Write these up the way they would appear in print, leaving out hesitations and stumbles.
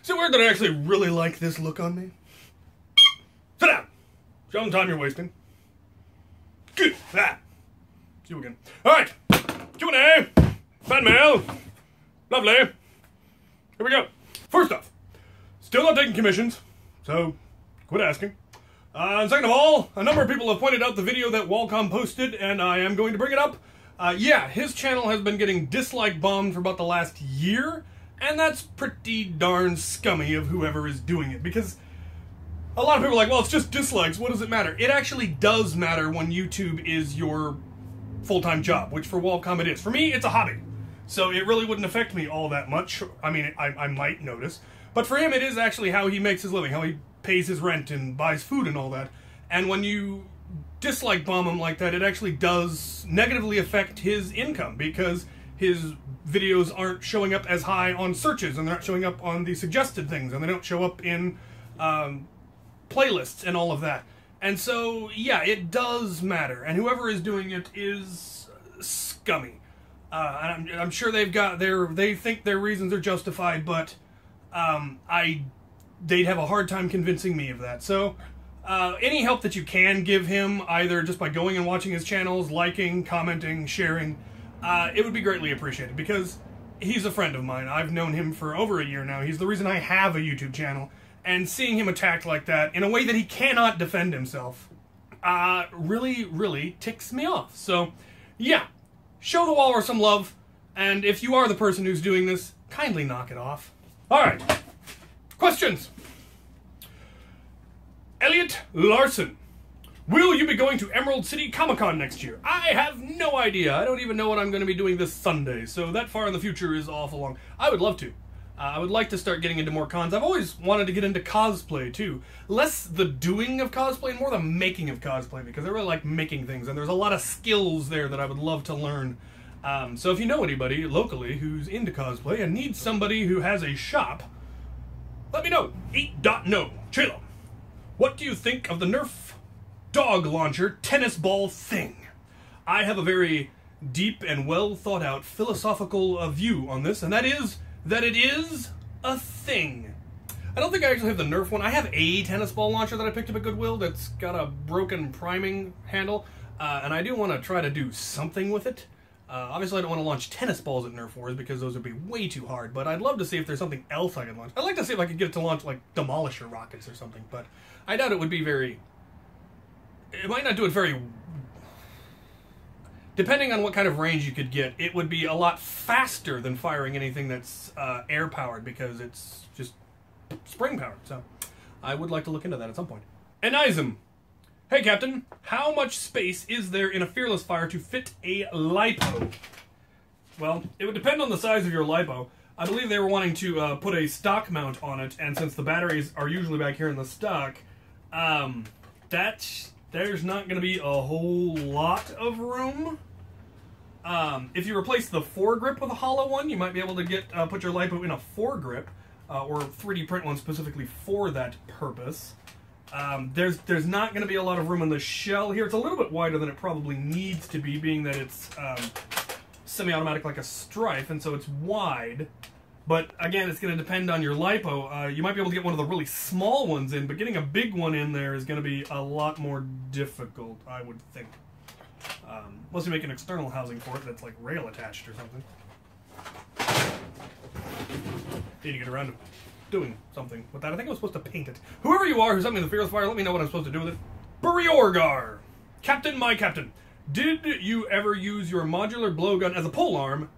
Is it weird that I actually really like this look on me? Sit down. Show them time you're wasting. Good. Ah. See you again. Alright. Q&A. Fanmail. Lovely. Here we go. First off, still not taking commissions, so quit asking. And second of all, a number of people have pointed out the video that Walcom posted, and I am going to bring it up. Yeah, his channel has been getting dislike bombed for about the last year, and that's pretty darn scummy of whoever is doing it, because a lot of people are like, well, it's just dislikes, what does it matter? It actually does matter when YouTube is your full-time job, which for Walcom it is. For me, it's a hobby, so it really wouldn't affect me all that much. I mean, I might notice, but for him it is actually how he makes his living, how he pays his rent and buys food and all that. And when you dislike bomb him like that, it actually does negatively affect his income, because his videos aren't showing up as high on searches, and they're not showing up on the suggested things, and they don't show up in playlists and all of that. And so, yeah, it does matter, and whoever is doing it is scummy. And I'm sure they think their reasons are justified, but they'd have a hard time convincing me of that. So, any help that you can give him, either just by going and watching his channels, liking, commenting, sharing, it would be greatly appreciated, because he's a friend of mine. I've known him for over a year now. He's the reason I have a YouTube channel, and seeing him attacked like that in a way that he cannot defend himself really, really ticks me off. So, yeah, show the Walrus some love, and if you are the person who's doing this, kindly knock it off. Alright, questions. Elliot Larson. Will you be going to Emerald City Comic-Con next year? I have no idea. I don't even know what I'm going to be doing this Sunday, so that far in the future is awful long. I would love to. I would like to start getting into more cons. I've always wanted to get into cosplay, too. Less the doing of cosplay and more the making of cosplay, because I really like making things, and there's a lot of skills there that I would love to learn. So if you know anybody locally who's into cosplay and needs somebody who has a shop, let me know. 8.no. Chaylo. What do you think of the Nerf dog launcher tennis ball thing? I have a very deep and well thought out philosophical view on this, and that is that it is a thing. I don't think I actually have the Nerf one. I have a tennis ball launcher that I picked up at Goodwill that's got a broken priming handle, and I do want to try to do something with it. Obviously I don't want to launch tennis balls at Nerf wars, because those would be way too hard, but I'd love to see if there's something else I can launch. I'd like to see if I could get it to launch like Demolisher rockets or something, but I doubt it would be very... It might not do it very... Depending on what kind of range you could get, it would be a lot faster than firing anything that's air-powered, because it's just spring-powered. So I would like to look into that at some point. Enism. Hey, Captain. How much space is there in a Fearless Fire to fit a LiPo? Well, it would depend on the size of your LiPo. I believe they were wanting to put a stock mount on it, and since the batteries are usually back here in the stock, there's not going to be a whole lot of room. If you replace the foregrip with a hollow one, you might be able to put your LiPo in a foregrip, or 3D print one specifically for that purpose. There's not going to be a lot of room in the shell here. It's a little bit wider than it probably needs to be, being that it's semi-automatic like a Strife, and so it's wide. But again, it's going to depend on your LiPo. You might be able to get one of the really small ones in, but getting a big one in there is going to be a lot more difficult, I would think. Unless you make an external housing for it that's like rail attached or something. Need to get around to doing something with that. I think I was supposed to paint it. Whoever you are who's something in the Fearless Fire, let me know what I'm supposed to do with it. Buriorgar. Captain, my captain. Did you ever use your modular blowgun as a polearm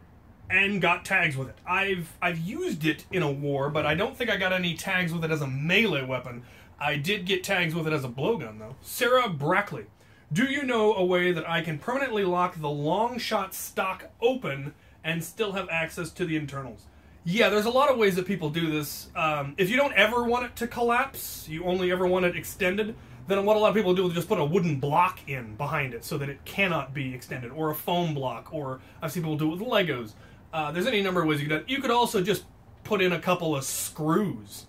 and got tags with it? I've used it in a war, but I don't think I got any tags with it as a melee weapon. I did get tags with it as a blowgun, though. Sarah Brackley. Do you know a way that I can permanently lock the long shot stock open and still have access to the internals? Yeah, there's a lot of ways that people do this. If you don't ever want it to collapse, you only ever want it extended, then what a lot of people do is just put a wooden block in behind it so that it cannot be extended, or a foam block, or I've seen people do it with Legos. There's any number of ways you could do it. You could also just put in a couple of screws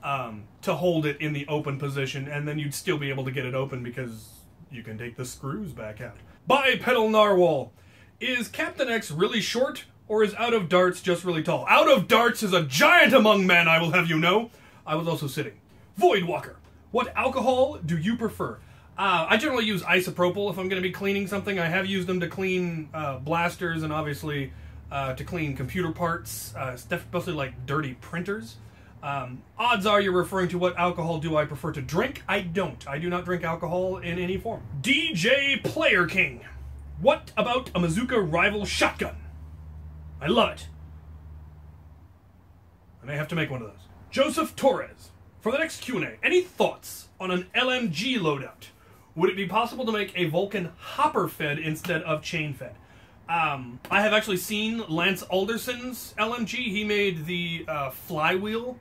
to hold it in the open position, and then you'd still be able to get it open because you can take the screws back out. Bipedal Narwhal. Is Captain X really short, Or is Out of Darts just really tall? Out of Darts is a giant among men, I will have you know. I was also sitting. Voidwalker. What alcohol do you prefer? I generally use isopropyl if I'm going to be cleaning something. I have used them to clean blasters and obviously to clean computer parts, especially like dirty printers. Odds are you're referring to what alcohol do I prefer to drink. I don't. I do not drink alcohol in any form. DJ Player King. What about a Bazooka rival shotgun? I love it. I may have to make one of those. Joseph Torres. For the next Q&A, any thoughts on an LMG loadout? Would it be possible to make a Vulcan hopper-fed instead of chain-fed? I have actually seen Lance Alderson's LMG. He made the flywheel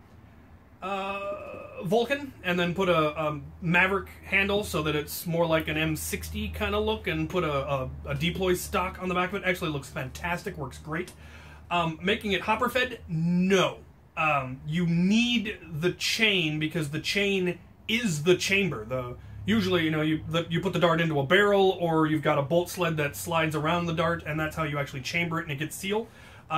Vulcan and then put a Maverick handle so that it's more like an M60 kind of look and put a deploy stock on the back of it. Actually looks fantastic, works great. Making it hopper-fed? No. You need the chain because the chain is the chamber. Usually, you know, you put the dart into a barrel or you've got a bolt sled that slides around the dart and that's how you actually chamber it and it gets sealed.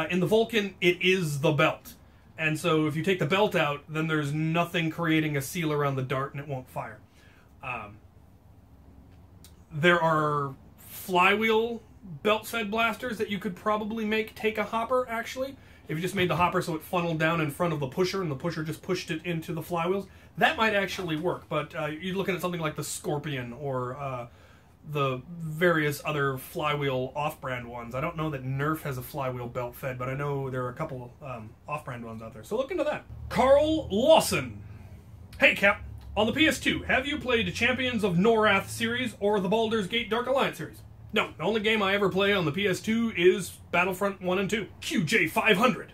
In the Vulcan, it is the belt. And so if you take the belt out, then there's nothing creating a seal around the dart and it won't fire. There are flywheel belt-fed blasters that you could probably take a hopper, actually. If you just made the hopper so it funneled down in front of the pusher and the pusher just pushed it into the flywheels, that might actually work. But you're looking at something like the Scorpion or the various other flywheel off-brand ones. I don't know that Nerf has a flywheel belt fed, but I know there are a couple off-brand ones out there. So look into that. Carl Lawson. Hey, Cap. On the PS2, have you played Champions of Norath series or the Baldur's Gate Dark Alliance series? No, the only game I ever play on the PS2 is Battlefront 1 and 2. QJ500.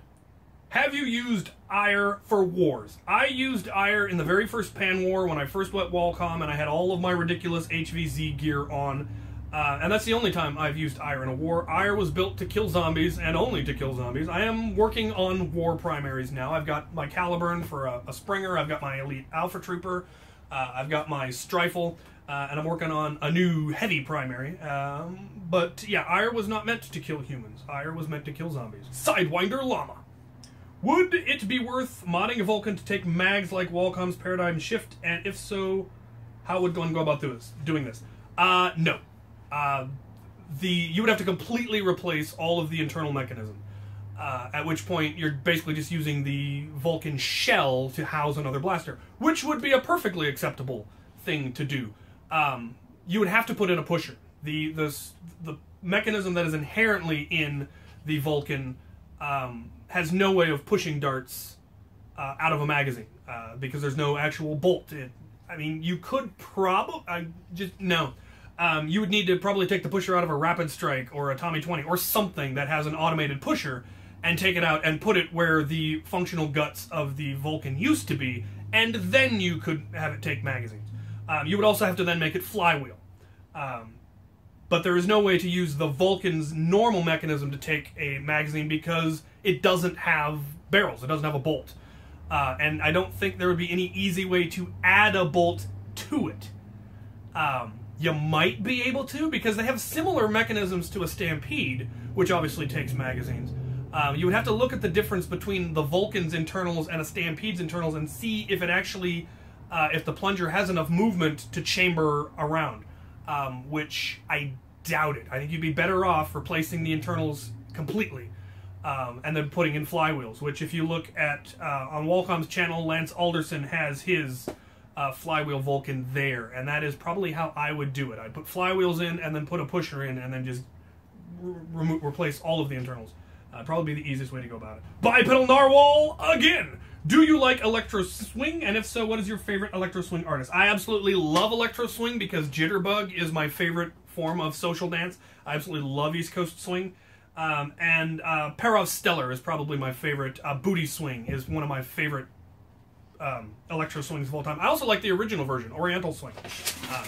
Have you used IRE for wars? I used IRE in the very first Pan War when I first went Walcom and I had all of my ridiculous HVZ gear on. And that's the only time I've used IRE in a war. IRE was built to kill zombies and only to kill zombies. I am working on war primaries now. I've got my Caliburn for a Springer. I've got my Elite Alpha Trooper. I've got my Strifle. And I'm working on a new heavy primary. But yeah, IRE was not meant to kill humans. IRE was meant to kill zombies. Sidewinder Llama. Would it be worth modding a Vulcan to take mags like Walcom's Paradigm Shift? And if so, how would one go about doing this? No. You would have to completely replace all of the internal mechanism. At which point you're basically just using the Vulcan shell to house another blaster, which would be a perfectly acceptable thing to do. You would have to put in a pusher. The mechanism that is inherently in the Vulcan has no way of pushing darts out of a magazine because there's no actual bolt. I mean, you could probably you would need to probably take the pusher out of a Rapid Strike or a Tommy 20 or something that has an automated pusher and take it out and put it where the functional guts of the Vulcan used to be, and then you could have it take magazines. You would also have to then make it flywheel. But there is no way to use the Vulcan's normal mechanism to take a magazine because it doesn't have barrels. It doesn't have a bolt. And I don't think there would be any easy way to add a bolt to it. You might be able to because they have similar mechanisms to a Stampede, which obviously takes magazines. You would have to look at the difference between the Vulcan's internals and a Stampede's internals and see if it actually... if the plunger has enough movement to chamber around, which I doubt it. I think you'd be better off replacing the internals completely and then putting in flywheels, which if you look at on Walcom's channel, Lance Alderson has his flywheel Vulcan there, and that is probably how I would do it. I'd put flywheels in and then put a pusher in and then just replace all of the internals. Probably be the easiest way to go about it. Bipedal Narwhal again! Do you like electro swing? And if so, what is your favorite electro swing artist? I absolutely love electro swing because Jitterbug is my favorite form of social dance. I absolutely love East Coast swing. And Perov Stellar is probably my favorite. Booty swing is one of my favorite electro swings of all time. I also like the original version, Oriental swing.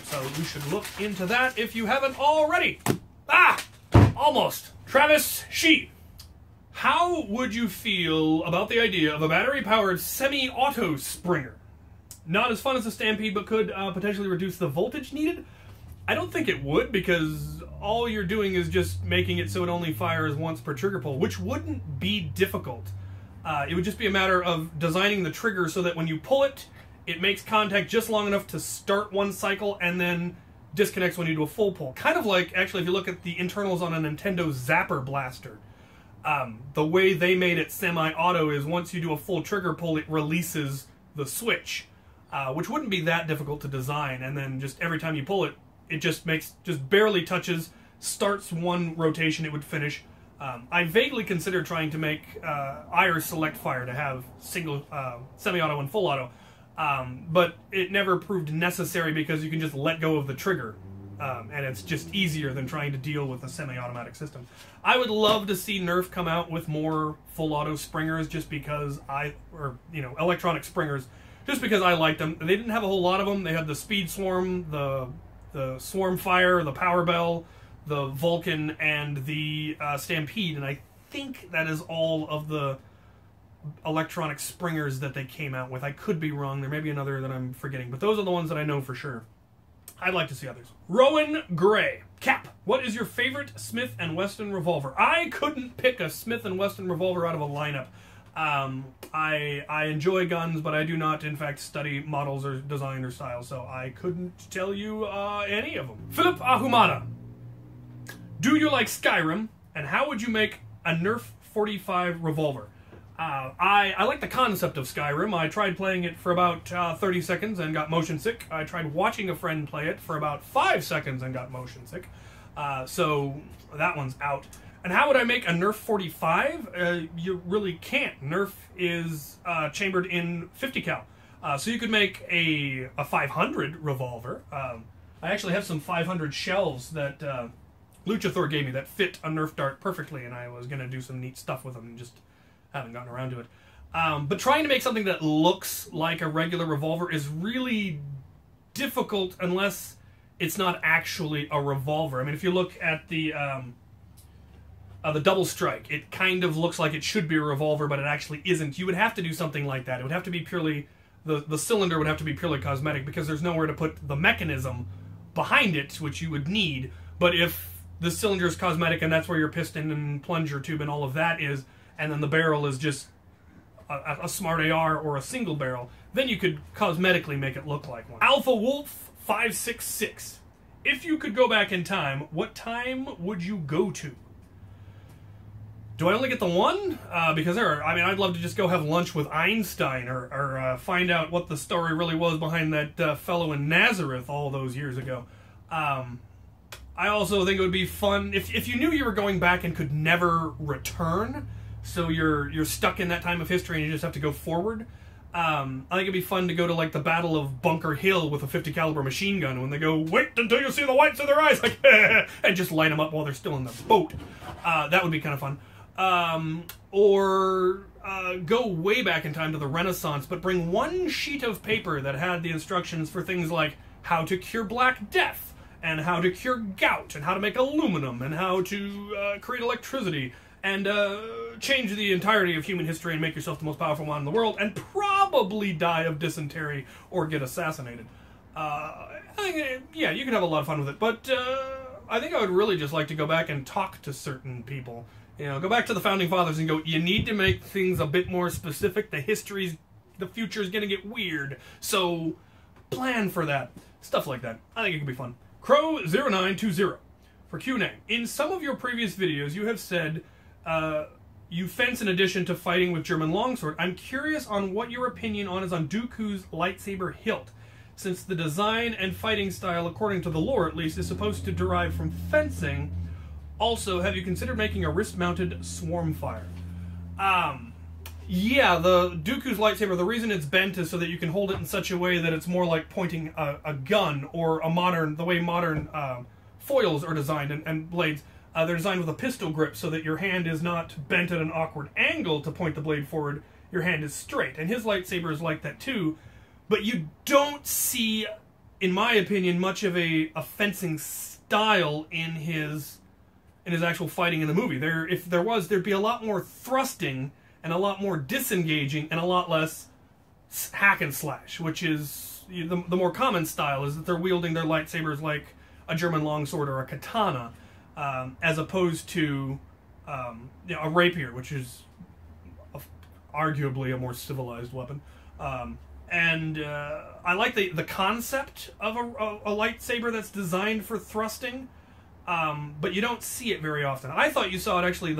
So you should look into that if you haven't already. Almost. Travis Shee. How would you feel about the idea of a battery-powered semi-auto Springer? Not as fun as a Stampede, but could potentially reduce the voltage needed? I don't think it would, because all you're doing is just making it so it only fires once per trigger pull, which wouldn't be difficult. It would just be a matter of designing the trigger so that when you pull it, it makes contact just long enough to start one cycle and then disconnects when you do a full pull. Kind of like, actually, if you look at the internals on a Nintendo Zapper Blaster, the way they made it semi-auto is once you do a full trigger pull, it releases the switch, which wouldn't be that difficult to design. And then just every time you pull it, it just barely touches, starts one rotation, it would finish. I vaguely considered trying to make IR select fire to have single semi-auto and full auto, but it never proved necessary because you can just let go of the trigger, and it's just easier than trying to deal with a semi-automatic system. I would love to see Nerf come out with more full auto springers, just because electronic springers, just because I like them. They didn't have a whole lot of them. They had the Speed Swarm, the Swarm Fire, the Power Bell, the Vulcan, and the Stampede, and I think that is all of the electronic springers that they came out with. I could be wrong. There may be another that I'm forgetting, but those are the ones that I know for sure. I'd like to see others. Rowan Gray. Cap, what is your favorite Smith & Wesson revolver? I couldn't pick a Smith & Wesson revolver out of a lineup. I enjoy guns, but I do not, in fact, study models or design or style, so I couldn't tell you any of them. Philip Ahumada. Do you like Skyrim, and how would you make a Nerf 45 revolver? I like the concept of Skyrim. I tried playing it for about 30 seconds and got motion sick. I tried watching a friend play it for about 5 seconds and got motion sick. So that one's out. And how would I make a Nerf 45? You really can't. Nerf is chambered in 50 cal. So you could make a 500 revolver. I actually have some 500 shells that Luchathor gave me that fit a Nerf dart perfectly, and I was going to do some neat stuff with them and just haven't gotten around to it. But trying to make something that looks like a regular revolver is really difficult unless it's not actually a revolver. I mean, if you look at the double strike, it kind of looks like it should be a revolver, but it actually isn't. You would have to do something like that. It would have to be purely, the cylinder would have to be purely cosmetic, because there's nowhere to put the mechanism behind it, which you would need. But if the cylinder is cosmetic and that's where your piston and plunger tube and all of that is, and then the barrel is just a smart AR or a single barrel, then you could cosmetically make it look like one. Alpha Wolf 566. If you could go back in time, what time would you go to? Do I only get the one? Because I'd love to just go have lunch with Einstein, or find out what the story really was behind that fellow in Nazareth all those years ago. I also think it would be fun if you knew you were going back and could never return, so you're stuck in that time of history and you just have to go forward. I think it'd be fun to go to like the Battle of Bunker Hill with a 50 caliber machine gun, when they go, "Wait until you see the whites of their eyes," like, and just light them up while they're still in the boat. That would be kind of fun. Or go way back in time to the Renaissance, but bring one sheet of paper that had the instructions for things like how to cure Black Death, and how to cure gout, and how to make aluminum, and how to create electricity, and change the entirety of human history and make yourself the most powerful man in the world, and probably die of dysentery or get assassinated. I think, yeah, you can have a lot of fun with it, but I think I would really just like to go back and talk to certain people. Go back to the Founding Fathers and go, you need to make things a bit more specific. The future is going to get weird, so plan for that. Stuff like that. I think it could be fun. Crow0920 for Q&A. In some of your previous videos, you have said you fence in addition to fighting with German longsword. I'm curious on what your opinion is on Dooku's lightsaber hilt, since the design and fighting style, according to the lore at least, is supposed to derive from fencing. Also, have you considered making a wrist-mounted swarm fire? Yeah, the Dooku's lightsaber, the reason it's bent is so that you can hold it in such a way that it's more like pointing a gun, or the way modern foils are designed, and blades. They're designed with a pistol grip so that your hand is not bent at an awkward angle to point the blade forward. Your hand is straight. And his lightsaber is like that too. But you don't see, in my opinion, much of a fencing style in his actual fighting in the movie. If there was, there'd be a lot more thrusting and a lot more disengaging and a lot less hack and slash, which is the more common style, is that they're wielding their lightsabers like a German longsword or a katana. as opposed to a rapier, which is arguably a more civilized weapon. And I like the concept of a lightsaber that's designed for thrusting, but you don't see it very often. I thought you saw it actually.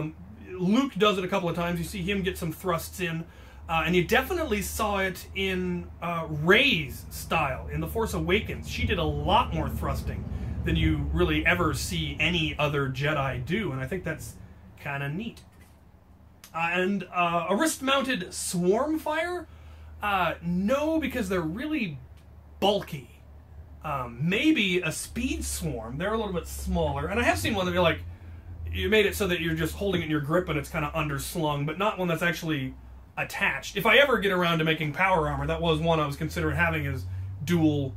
Luke does it a couple of times. You see him get some thrusts in, and you definitely saw it in Rey's style in The Force Awakens. She did a lot more thrusting than you really ever see any other Jedi do, and I think that's kind of neat. And a wrist-mounted swarm fire? No, because they're really bulky. Maybe a speed swarm. They're a little bit smaller. And I have seen one that you're like, you made it so that you're just holding it in your grip and it's kind of underslung, but not one that's actually attached. If I ever get around to making power armor, that was one I was considering having as dual,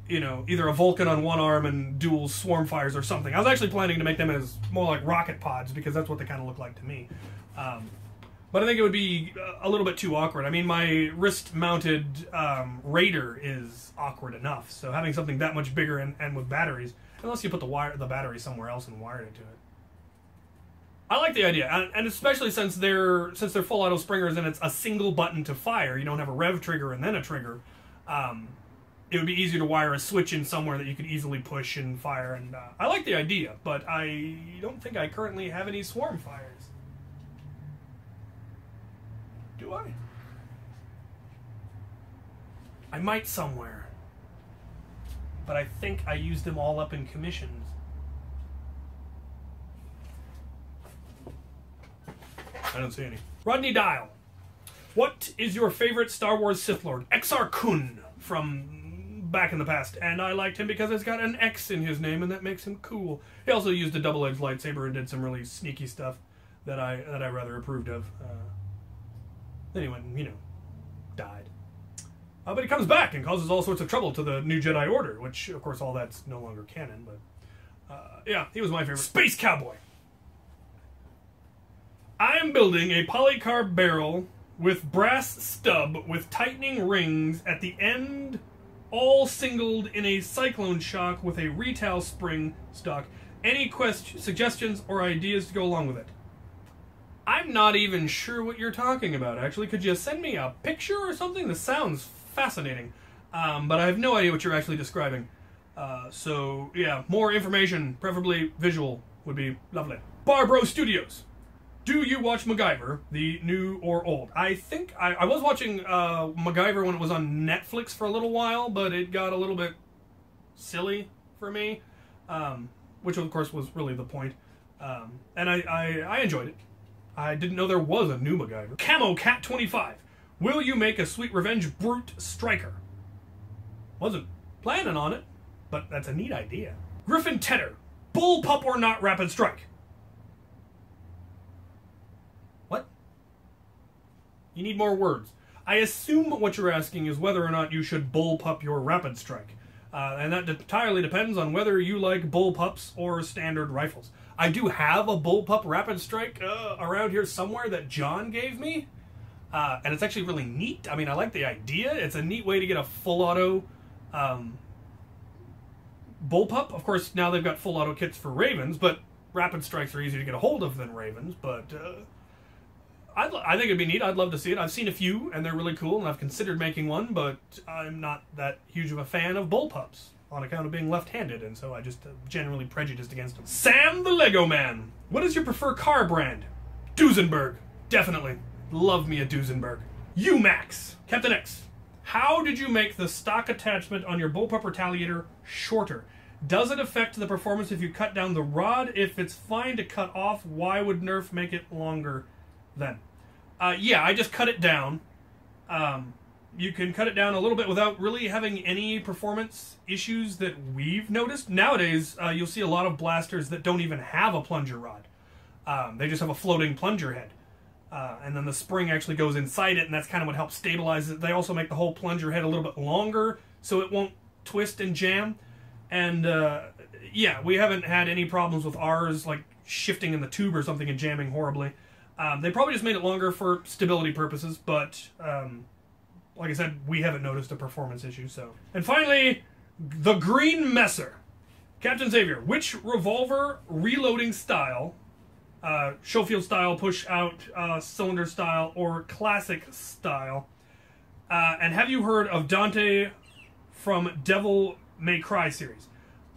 either a Vulcan on one arm and dual swarm fires or something. I was actually planning to make them as more like rocket pods because that's what they kind of look like to me. But I think it would be a little bit too awkward. I mean, my wrist-mounted Raider is awkward enough, so having something that much bigger and with batteries, unless you put the battery somewhere else and wired it to it. I like the idea, and especially since they're full auto springers and it's a single button to fire. You don't have a rev trigger and then a trigger. It would be easier to wire a switch in somewhere that you could easily push and fire. And I like the idea, but I don't think I currently have any swarm fires. Do I? I might somewhere, but I think I used them all up in commissions. I don't see any. Rodney Dial. What is your favorite Star Wars Sith Lord? Exar Kun from back in the past. And I liked him because it's got an X in his name and that makes him cool. He also used a double-edged lightsaber and did some really sneaky stuff that I rather approved of. Then he went and, died. But he comes back and causes all sorts of trouble to the New Jedi Order, which, of course, all that's no longer canon. But, yeah, he was my favorite. Space Cowboy. I am building a polycarb barrel with brass stub with tightening rings at the end, all singled in a cyclone shock with a retail spring stock. Any suggestions or ideas to go along with it? I'm not even sure what you're talking about, actually. Could you send me a picture or something? This sounds fascinating, but I have no idea what you're actually describing. So, yeah, more information, preferably visual, would be lovely. Barbro Studios. Do you watch MacGyver, the new or old? I think I was watching MacGyver when it was on Netflix for a little while, but it got a little bit silly for me, which of course was really the point. And I enjoyed it. I didn't know there was a new MacGyver. Camo Cat 25. Will you make a Sweet Revenge Brute Striker? Wasn't planning on it, but that's a neat idea. Griffin Tedder. Bullpup or not Rapid Strike? You need more words. I assume what you're asking is whether or not you should bullpup your Rapid Strike. And that entirely depends on whether you like bullpups or standard rifles. I do have a bullpup Rapid Strike around here somewhere that John gave me. And it's actually really neat. I mean, I like the idea. It's a neat way to get a full auto bullpup. Of course, now they've got full auto kits for Ravens, but Rapid Strikes are easier to get a hold of than Ravens, but... I think it'd be neat. I'd love to see it. I've seen a few, and they're really cool, and I've considered making one, but I'm not that huge of a fan of bullpups on account of being left-handed, and so I just generally prejudiced against them. Sam the Lego Man. What is your preferred car brand? Duesenberg. Definitely. Love me a Duesenberg. UMAX. Captain X. How did you make the stock attachment on your bullpup retaliator shorter? Does it affect the performance if you cut down the rod? If it's fine to cut off, why would Nerf make it longer then? Yeah, I just cut it down. You can cut it down a little bit without really having any performance issues that we've noticed. Nowadays, you'll see a lot of blasters that don't even have a plunger rod. They just have a floating plunger head. And then the spring actually goes inside it, and that's kind of what helps stabilize it. They also make the whole plunger head a little bit longer, so it won't twist and jam. And, yeah, we haven't had any problems with ours, like shifting in the tube or something and jamming horribly. They probably just made it longer for stability purposes, but like I said, we haven't noticed a performance issue. So, and finally, the Green Messer. Captain Xavier, which revolver reloading style, Schofield style, push out, cylinder style, or classic style, and have you heard of Dante from Devil May Cry series?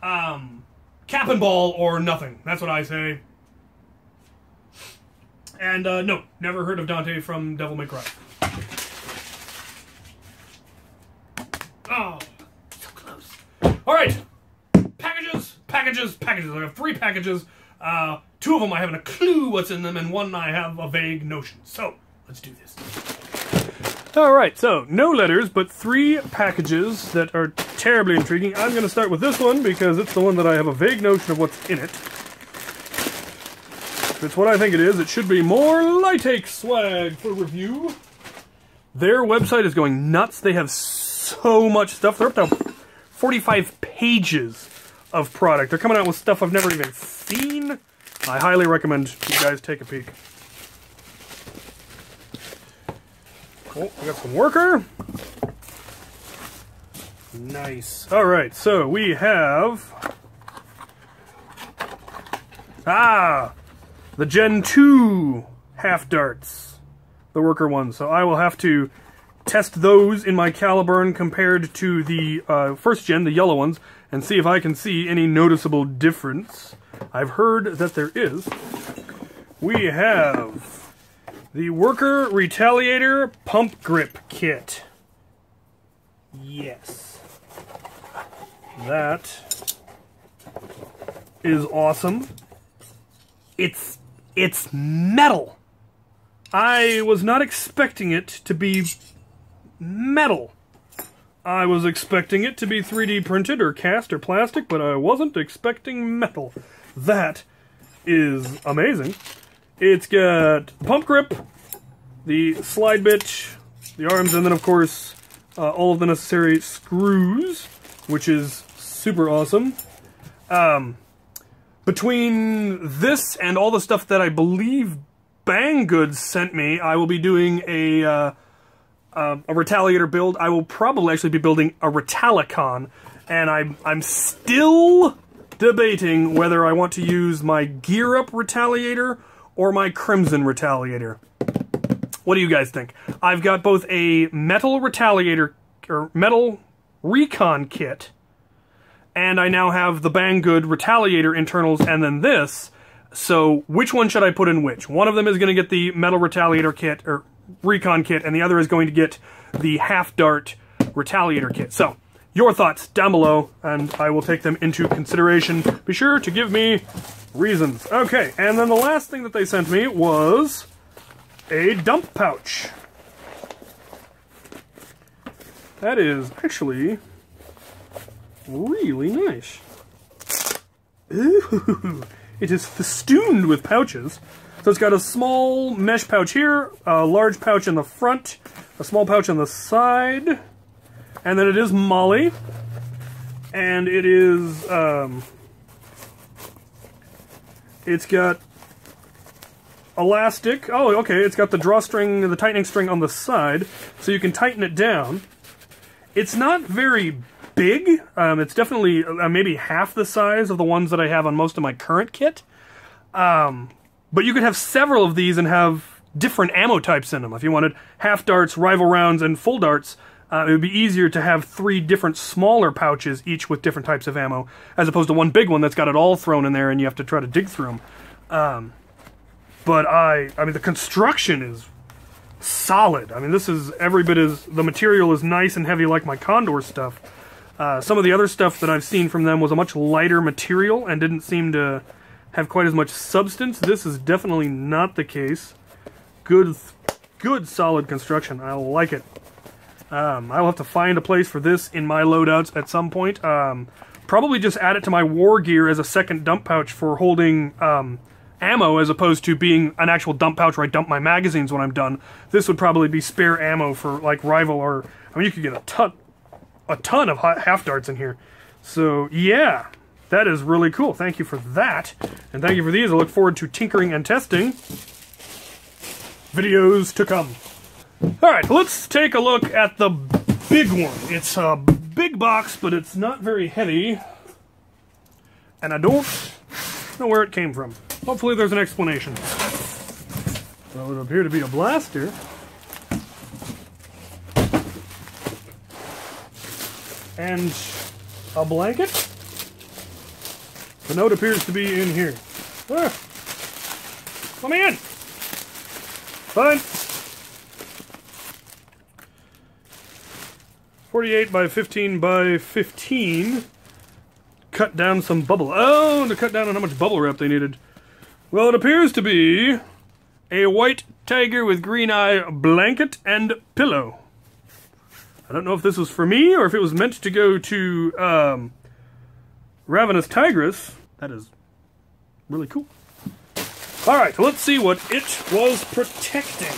Cap and ball or nothing. That's what I say. And no, never heard of Dante from Devil May Cry. Oh, so close. All right, packages. I have 3 packages. 2 of them I haven't a clue what's in them, and 1 I have a vague notion. So let's do this. All right, so no letters, but 3 packages that are terribly intriguing. I'm going to start with this one because it's the one that I have a vague notion of what's in it. If it's what I think it is, it should be more Litex swag for review. Their website is going nuts. They have so much stuff. They're up to 45 pages of product. They're coming out with stuff I've never even seen. I highly recommend you guys take a peek. Oh, we got some worker. Nice. Alright, so we have... the Gen 2 half darts. The worker ones. So I will have to test those in my Caliburn compared to the first gen, the yellow ones, and see if I can see any noticeable difference. I've heard that there is. We have the Worker Retaliator Pump Grip Kit. Yes. That is awesome. It's metal. I was not expecting it to be metal. I was expecting it to be 3D printed or cast or plastic, but I wasn't expecting metal. That is amazing. It's got the pump grip, the slide bit, the arms, and then of course all of the necessary screws, which is super awesome. Between this and all the stuff that I believe Banggood sent me, I will be doing a Retaliator build. I will probably actually be building a Retalicon, and I'm still debating whether I want to use my Gear Up Retaliator or my Crimson Retaliator. What do you guys think? I've got both a metal Retaliator, or metal Recon kit, and I now have the Banggood Retaliator internals, and then this. So which one should I put in which? One of them is going to get the metal Retaliator kit, or Recon kit, and the other is going to get the half dart Retaliator kit. So your thoughts down below, and I will take them into consideration. Be sure to give me reasons. Okay, and then the last thing that they sent me was a dump pouch. That is actually really nice. Ooh, it is festooned with pouches. So it's got a small mesh pouch here, a large pouch in the front, a small pouch on the side, and then it is Molly, and it is, it's got elastic. Oh, okay, it's got the drawstring, the tightening string on the side, so you can tighten it down. It's not very big. It's definitely maybe half the size of the ones that I have on most of my current kit. But you could have several of these and have different ammo types in them. If you wanted half darts, rival rounds, and full darts, it would be easier to have 3 different smaller pouches, each with different types of ammo, as opposed to one big one that's got it all thrown in there and you have to try to dig through them. But I mean, the construction is solid. I mean, this is every bit as, the material is nice and heavy like my Condor stuff. Some of the other stuff that I've seen from them was a much lighter material and didn't seem to have quite as much substance. This is definitely not the case. Good solid construction. I like it. I'll have to find a place for this in my loadouts at some point. Probably just add it to my war gear as a second dump pouch for holding ammo, as opposed to being an actual dump pouch where I dump my magazines when I'm done. This would probably be spare ammo for like rival, or I mean, you could get a ton of half darts in here. So yeah, that is really cool. Thank you for that, and thank you for these. I look forward to tinkering and testing. Videos to come. Alright, let's take a look at the big one. It's a big box, but it's not very heavy. and I don't know where it came from. Hopefully there's an explanation. So it would appear to be a blaster. And a blanket. The note appears to be in here. Ah. Let me in! Fine. 48 by 15 by 15. Cut down some bubble. Oh, to cut down on how much bubble wrap they needed. Well, it appears to be a white tiger with green eye blanket and pillow. I don't know if this was for me or if it was meant to go to Ravenous Tigress. That is really cool. Alright, so let's see what it was protecting.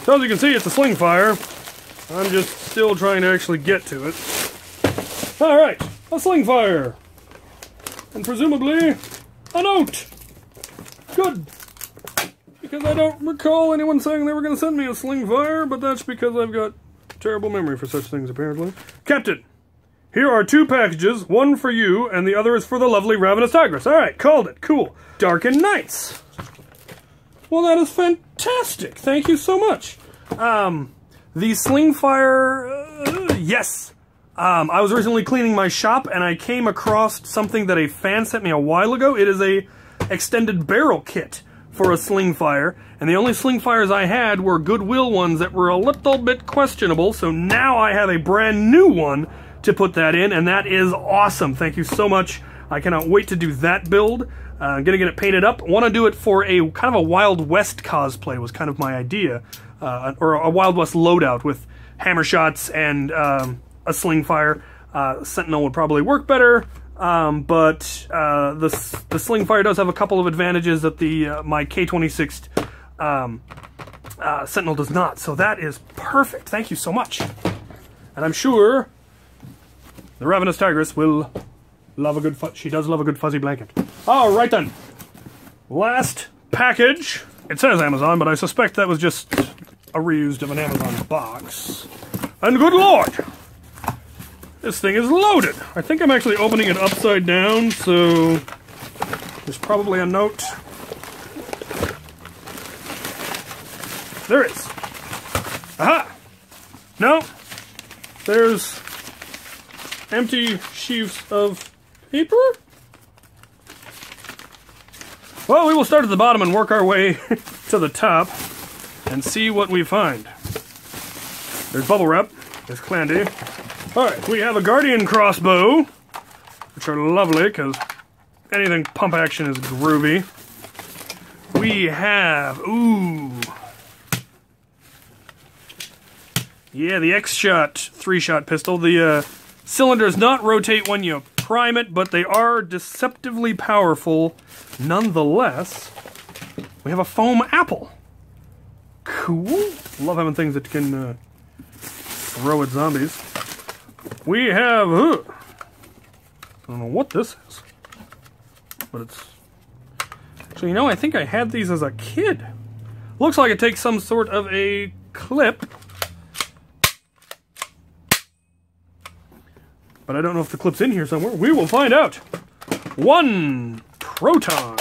So as you can see, it's a sling fire. I'm just still trying to actually get to it. Alright, a sling fire. And presumably, a note. Good. Because I don't recall anyone saying they were going to send me a sling fire, but that's because I've got terrible memory for such things, apparently. Captain, here are 2 packages, one for you, and the other is for the lovely Ravenous Tigress. Alright, called it. Cool. Darkened Nights. Well, that is fantastic. Thank you so much. The sling fire, yes. I was recently cleaning my shop, and I came across something that a fan sent me a while ago. It is a extended barrel kit for a sling fire, and the only sling fires I had were Goodwill ones that were a little bit questionable, so now I have a brand new one to put that in, and that is awesome. Thank you so much. I cannot wait to do that build. I'm gonna get it painted up. Want to do it for a kind of a Wild West cosplay was kind of my idea, or a Wild West loadout with hammer shots and a sling fire. Sentinel would probably work better, but the sling fire does have a couple of advantages that the my K26 Sentinel does not. So that is perfect. Thank you so much, and I'm sure the Ravenous Tigress will love a good. She does love a good fuzzy blanket. All right then. Last package. It says Amazon, but I suspect that was just a reused of an Amazon box. And good lord, this thing is loaded. I think I'm actually opening it upside down, so there's probably a note. There is. Aha! No, there's empty sheaves of paper? Well, we will start at the bottom and work our way to the top and see what we find. There's bubble wrap. There's Clandy. Alright, we have a Guardian crossbow, which are lovely because anything pump action is groovy. We have, ooh. Yeah, the X-Shot 3-shot pistol. The cylinder does not rotate when you prime it, but they are deceptively powerful nonetheless. We have a foam apple. Cool. Love having things that can throw at zombies. We have, I don't know what this is, but it's, actually, you know, I think I had these as a kid. Looks like it takes some sort of a clip, but I don't know if the clip's in here somewhere. We will find out. 1 proton.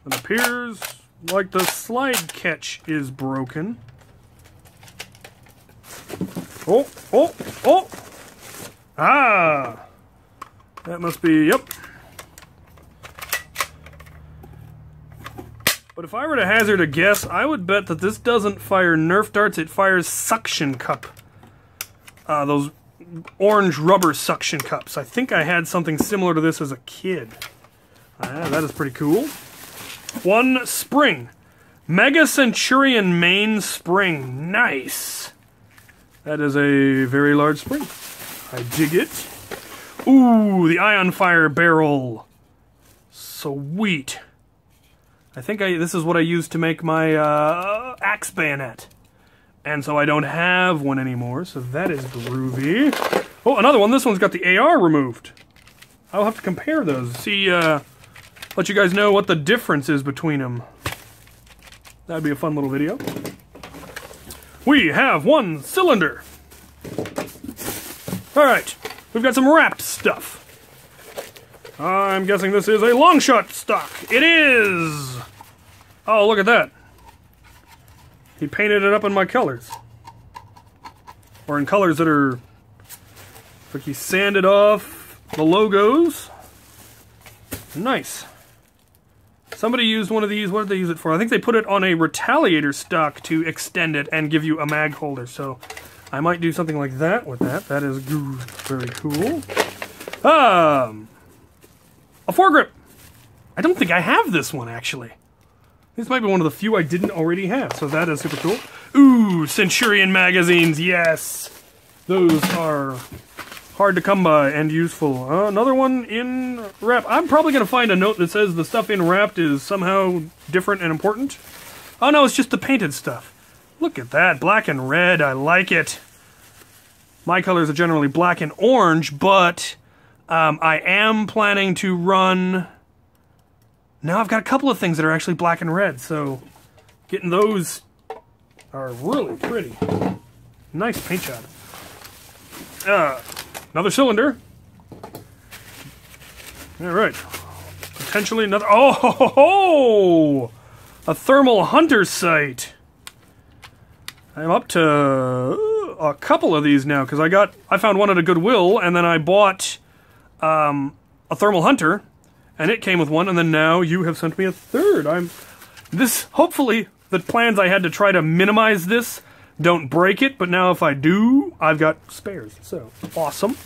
It appears like the slide catch is broken. Oh, oh, oh! Ah! That must be, yep. But if I were to hazard a guess, I would bet that this doesn't fire Nerf darts, it fires suction cup. Those orange rubber suction cups. I think I had something similar to this as a kid. That is pretty cool. 1 spring. Mega Centurion main spring. Nice. That is a very large spring. I dig it. Ooh, the Ion Fire barrel. Sweet. I think this is what I used to make my axe bayonet. And so I don't have one anymore, so that is groovy. Oh, another one. This one's got the AR removed. I'll have to compare those. See, let you guys know what the difference is between them. That'd be a fun little video. We have 1 cylinder. Alright, we've got some wrapped stuff. I'm guessing this is a long shot stock. It is! Oh, look at that. He painted it up in my colors. Or in colors that are... like he sanded off the logos. Nice. Somebody used one of these. What did they use it for? I think they put it on a Retaliator stock to extend it and give you a mag holder. So I might do something like that with that. That is very cool. A foregrip. I don't think I have this one, actually. This might be one of the few I didn't already have, so that is super cool. Ooh, Centurion magazines, yes! Those are hard to come by and useful. Another one in wrap. I'm probably going to find a note that says the stuff in wrapped is somehow different and important. Oh no, it's just the painted stuff. Look at that, black and red, I like it. My colors are generally black and orange, but I am planning to run... Now I've got a couple of things that are actually black and red, so getting those are really pretty. Nice paint job. Another cylinder. Alright. Potentially another... Oh! Ho, ho, ho! A thermal hunter sight. I'm up to a couple of these now, because I found one at a Goodwill, and then I bought a thermal hunter, and it came with one, and then now you have sent me a third. Hopefully, the plans I had to try to minimize this don't break it, but now if I do, I've got spares, so awesome.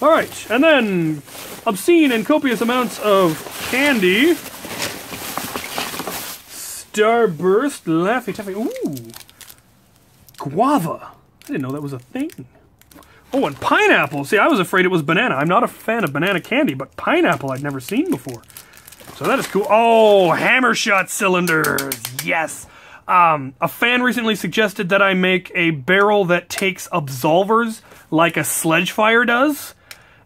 Alright, and then obscene and copious amounts of candy. Starburst, Laffy Taffy, ooh. Guava. I didn't know that was a thing. Oh, and pineapple. See, I was afraid it was banana. I'm not a fan of banana candy, but pineapple I'd never seen before. So that is cool. Oh, hammer shot cylinders. Yes. A fan recently suggested that I make a barrel that takes absolvers like a sledge fire does.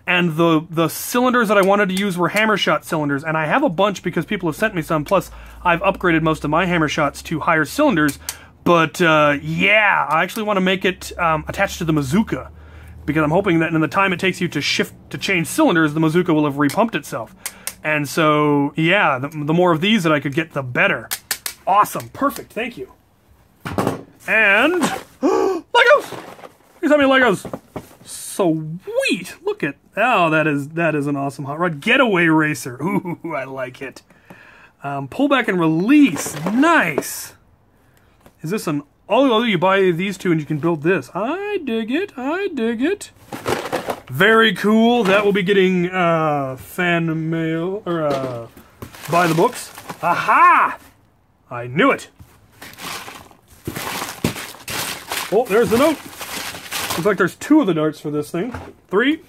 And the cylinders that I wanted to use were hammer shot cylinders. And I have a bunch because people have sent me some. Plus, I've upgraded most of my hammer shots to higher cylinders. But, yeah, I actually want to make it attached to the Mazooka. Because I'm hoping that in the time it takes you to change cylinders, the Mazooka will have repumped itself. And so, yeah, the more of these that I could get, the better. Awesome. Perfect. Thank you. And... Legos! You sent me Legos! Sweet! Look at... Oh, that is an awesome hot rod. Getaway Racer. Ooh, I like it. Pull back and release. Nice! Is this an... Oh, you buy these two and you can build this. I dig it. I dig it. Very cool. That will be getting fan mail, or buy the books. Aha! I knew it. Oh, there's the note. Looks like there's 2 of the darts for this thing. 3.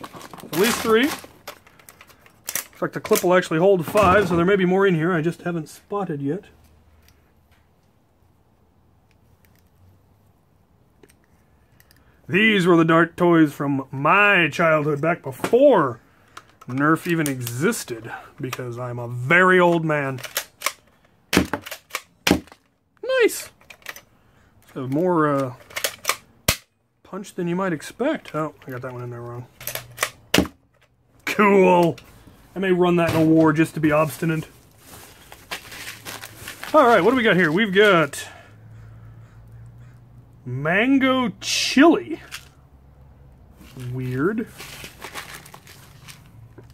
At least 3. Looks like the clip will actually hold 5, so there may be more in here I just haven't spotted yet. These were the dart toys from my childhood, back before Nerf even existed, because I'm a very old man. Nice! So more punch than you might expect. Oh, I got that one in there wrong. Cool! I may run that in a war just to be obstinate. Alright, what do we got here? We've got... mango chili. Weird.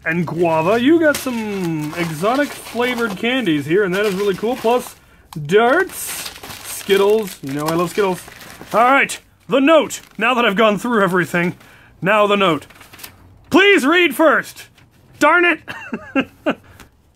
And guava. You got some exotic flavored candies here, and that is really cool. Plus, darts, Skittles. You know I love Skittles. Alright, the note. Now that I've gone through everything, now the note. Please read first. Darn it!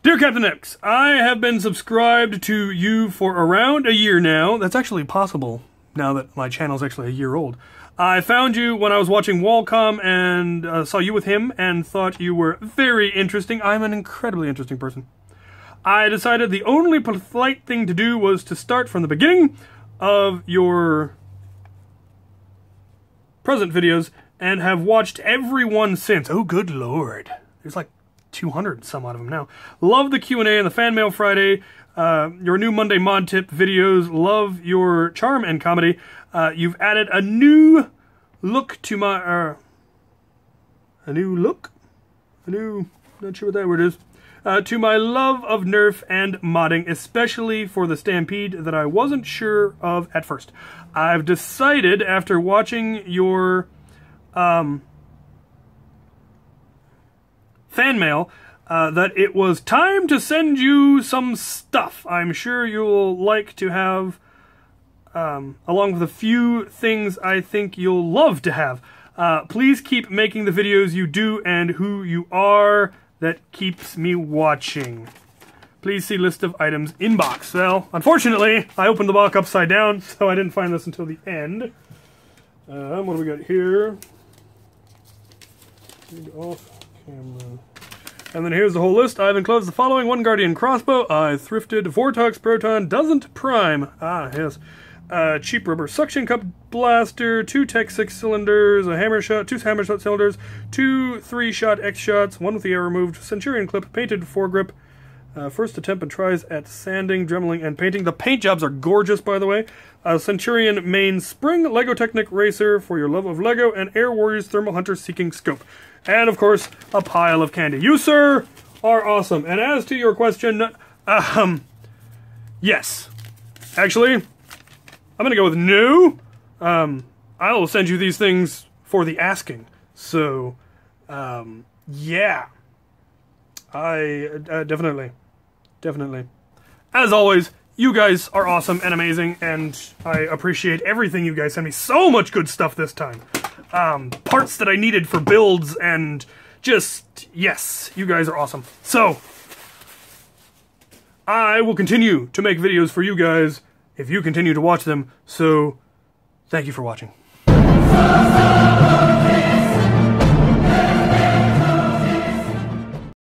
Dear Captain X, I have been subscribed to you for around a year now. That's actually possible. Now that my channel's actually a year old. I found you when I was watching Walcom and saw you with him and thought you were very interesting. I'm an incredibly interesting person. I decided the only polite thing to do was to start from the beginning of your present videos and have watched every one since. Oh, good lord. There's like 200 some odd of them now. Love the Q&A and the Fan Mail Friday. Your new Monday Mod Tip videos. Love your charm and comedy. You've added a new look to my... a new look, not sure what that word is, to my love of Nerf and modding, especially for the Stampede that I wasn't sure of at first. I've decided after watching your fan mail that it was time to send you some stuff I'm sure you'll like to have, along with a few things I think you'll love to have. Please keep making the videos you do and who you are. That keeps me watching. Please see list of items inbox. Well, unfortunately, I opened the box upside down, so I didn't find this until the end. What do we got here? Off camera. And then here's the whole list. I've enclosed the following: 1 Guardian crossbow. I thrifted. Vortox Proton doesn't prime. Ah, yes. Cheap rubber suction cup blaster, 2 Tech 6 cylinders, a hammer shot, 2 hammer shot cylinders, 2 3-shot X shots, 1 with the air removed, Centurion clip, painted foregrip, first attempt and tries at sanding, dremeling, and painting. The paint jobs are gorgeous, by the way. Centurion main spring, Lego Technic racer for your love of Lego, and Air Warriors Thermal Hunter seeking scope. And of course, a pile of candy. You, sir, are awesome. And as to your question, yes. Actually, I'm gonna go with no. I'll send you these things for the asking. So, yeah. I definitely. As always, you guys are awesome and amazing, and I appreciate everything you guys send me. So much good stuff this time. Parts that I needed for builds, and just, yes, you guys are awesome. So, I will continue to make videos for you guys if you continue to watch them, so thank you for watching.